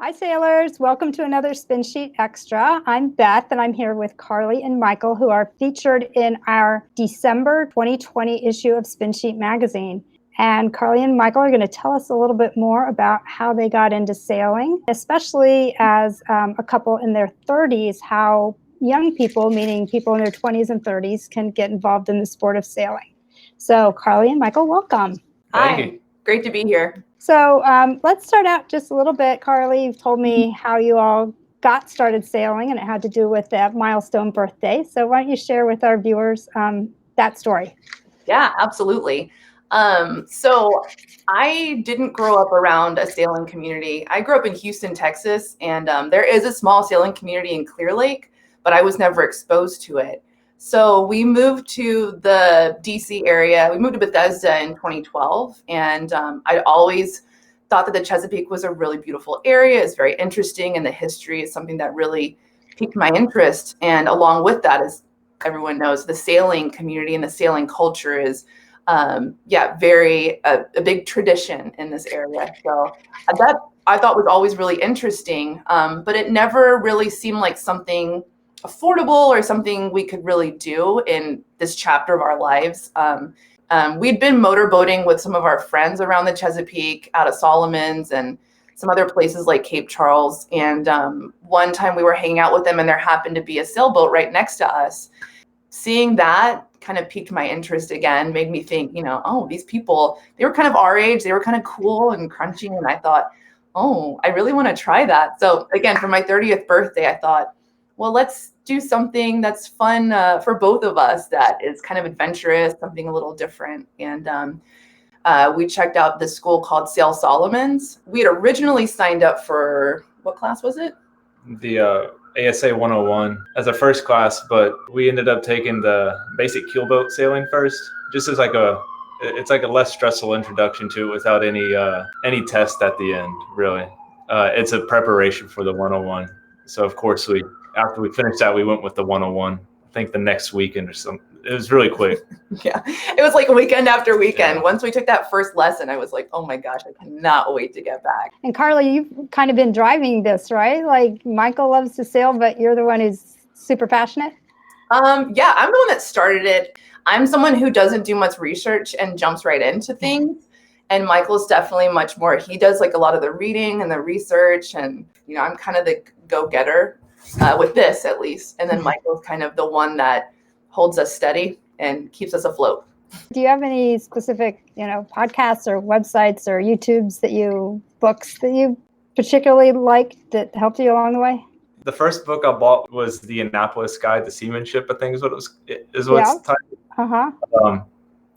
Hi, sailors. Welcome to another SpinSheet Extra. I'm Beth, and I'm here with Carly and Michael, who are featured in our December 2020 issue of SpinSheet magazine. And Carly and Michael are going to tell us a little bit more about how they got into sailing, especially as a couple in their 30s, how young people, meaning people in their 20s and 30s, can get involved in the sport of sailing. So, Carly and Michael, welcome. Hi, great to be here. So let's start out just a little bit. Carly, you've told me how you all got started sailing, and it had to do with that milestone birthday. So why don't you share with our viewers that story? Yeah, absolutely. So I didn't grow up around a sailing community. I grew up in Houston, Texas, and there is a small sailing community in Clear Lake, but I was never exposed to it. So we moved to the DC area. We moved to Bethesda in 2012, and I'd always thought that the Chesapeake was a really beautiful area. It's very interesting, and the history is something that really piqued my interest. And along with that, as everyone knows, the sailing community and the sailing culture is, very a big tradition in this area. So that I thought was always really interesting, but it never really seemed like something affordable or something we could really do in this chapter of our lives. We'd been motorboating with some of our friends around the Chesapeake, out of Solomon's and some other places like Cape Charles. And one time we were hanging out with them, and there happened to be a sailboat right next to us. Seeing that kind of piqued my interest again, made me think, oh, these people, they were kind of our age, they were kind of cool and crunchy. And I thought, oh, I really want to try that. So again, for my 30th birthday, I thought, well, let's do something that's fun for both of us, that is kind of adventurous, something a little different. And we checked out this school called Sail Solomon's. We had originally signed up for, what class was it? The ASA 101 as a first class, but we ended up taking the basic keelboat sailing first, just as it's like a less stressful introduction to it without any test at the end, really. It's a preparation for the 101. So of course after we finished that, we went with the 101, I think the next weekend or something. It was really quick. Yeah, it was like weekend after weekend. Yeah. Once we took that first lesson, I was like, oh my gosh, I cannot wait to get back. And Carly, you've kind of been driving this, right? Like Michael loves to sail, but you're the one who's super passionate. Yeah, I'm the one that started it. I'm someone who doesn't do much research and jumps right into things. And Michael's definitely much more. He does like a lot of the reading and the research, and I'm kind of the go-getter with this, at least. And then Michael's kind of the one that holds us steady and keeps us afloat. Do you have any specific, podcasts or websites or books that you particularly liked that helped you along the way? The first book I bought was the Annapolis Guide to Seamanship, I think is what it's titled. Uh-huh.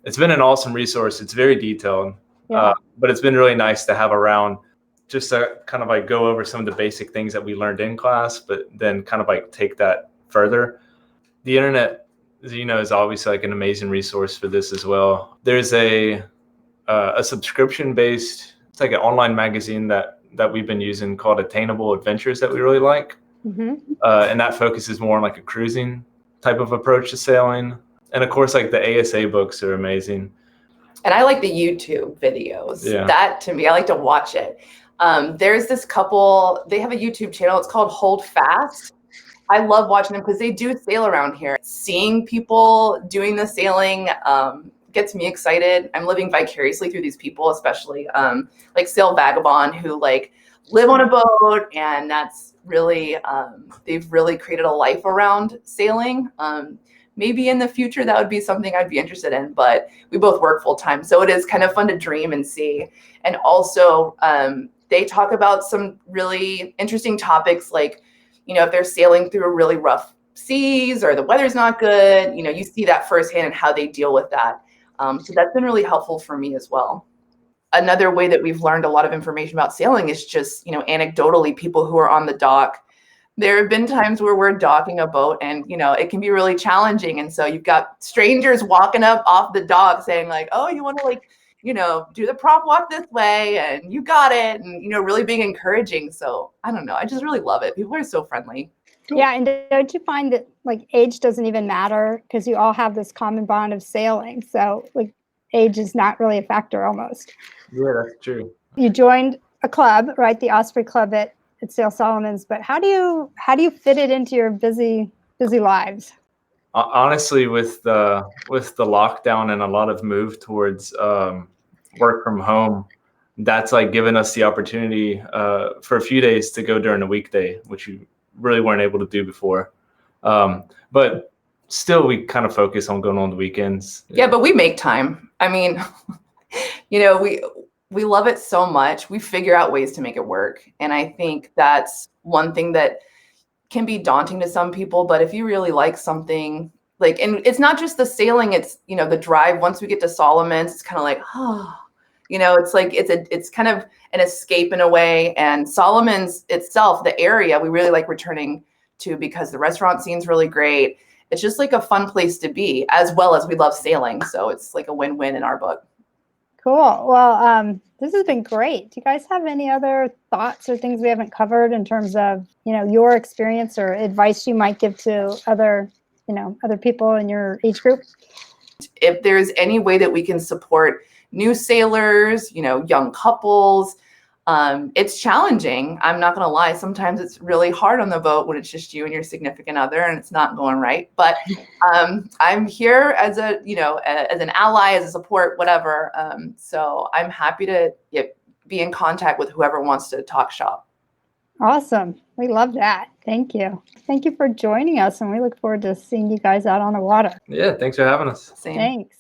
It's been an awesome resource. It's very detailed, but it's been really nice to have around, just to kind of like go over some of the basic things that we learned in class, but then kind of like take that further. The internet, is obviously like an amazing resource for this as well. There's a subscription-based, it's like an online magazine that we've been using called Attainable Adventures that we really like. Mm-hmm. And that focuses more on like a cruising type of approach to sailing. And of course, like the ASA books are amazing. And I like the YouTube videos. Yeah. That, to me, I like to watch it. There's this couple, they have a YouTube channel. It's called Hold Fast. I love watching them because they do sail around here. Seeing people doing the sailing gets me excited. I'm living vicariously through these people, especially like Sail Vagabond, who like live on a boat, and that's really, they've really created a life around sailing. Maybe in the future that would be something I'd be interested in, but we both work full time. So it is kind of fun to dream and see. And also they talk about some really interesting topics, like, if they're sailing through really rough seas or the weather's not good, you see that firsthand and how they deal with that. So that's been really helpful for me as well. Another way that we've learned a lot of information about sailing is just, anecdotally, people who are on the dock. There have been times where we're docking a boat and, it can be really challenging. And so you've got strangers walking up off the dock saying like, oh, you want to do the prop walk this way and you got it. And, really being encouraging. So I don't know. I just really love it. People are so friendly. Yeah. And don't you find that like age doesn't even matter because you all have this common bond of sailing. So like age is not really a factor almost. Yeah, that's true. You joined a club, right? The Osprey Club at at Sail Solomon's, but how do you fit it into your busy lives? Honestly, with the lockdown and a lot of move towards work from home, that's like given us the opportunity for a few days to go during the weekday, which you really weren't able to do before. But still, we kind of focus on going on the weekends. Yeah, but we make time. I mean, we love it so much. We figure out ways to make it work. And I think that's one thing that can be daunting to some people, but if you really like something, like, and it's not just the sailing, it's, the drive. Once we get to Solomon's, it's kind of like, it's like, it's kind of an escape in a way. And Solomon's itself, the area, we really like returning to because the restaurant scene's really great. It's just like a fun place to be, as well as we love sailing. So it's like a win-win in our book. Cool. Well, this has been great. Do you guys have any other thoughts or things we haven't covered in terms of, your experience or advice you might give to other people in your age group? If there's any way that we can support new sailors, young couples, it's challenging. I'm not going to lie. Sometimes it's really hard on the boat when it's just you and your significant other and it's not going right. But I'm here as as an ally, as a support, whatever. So I'm happy to be in contact with whoever wants to talk shop. Awesome. We love that. Thank you. Thank you for joining us. And we look forward to seeing you guys out on the water. Yeah. Thanks for having us. Same. Thanks.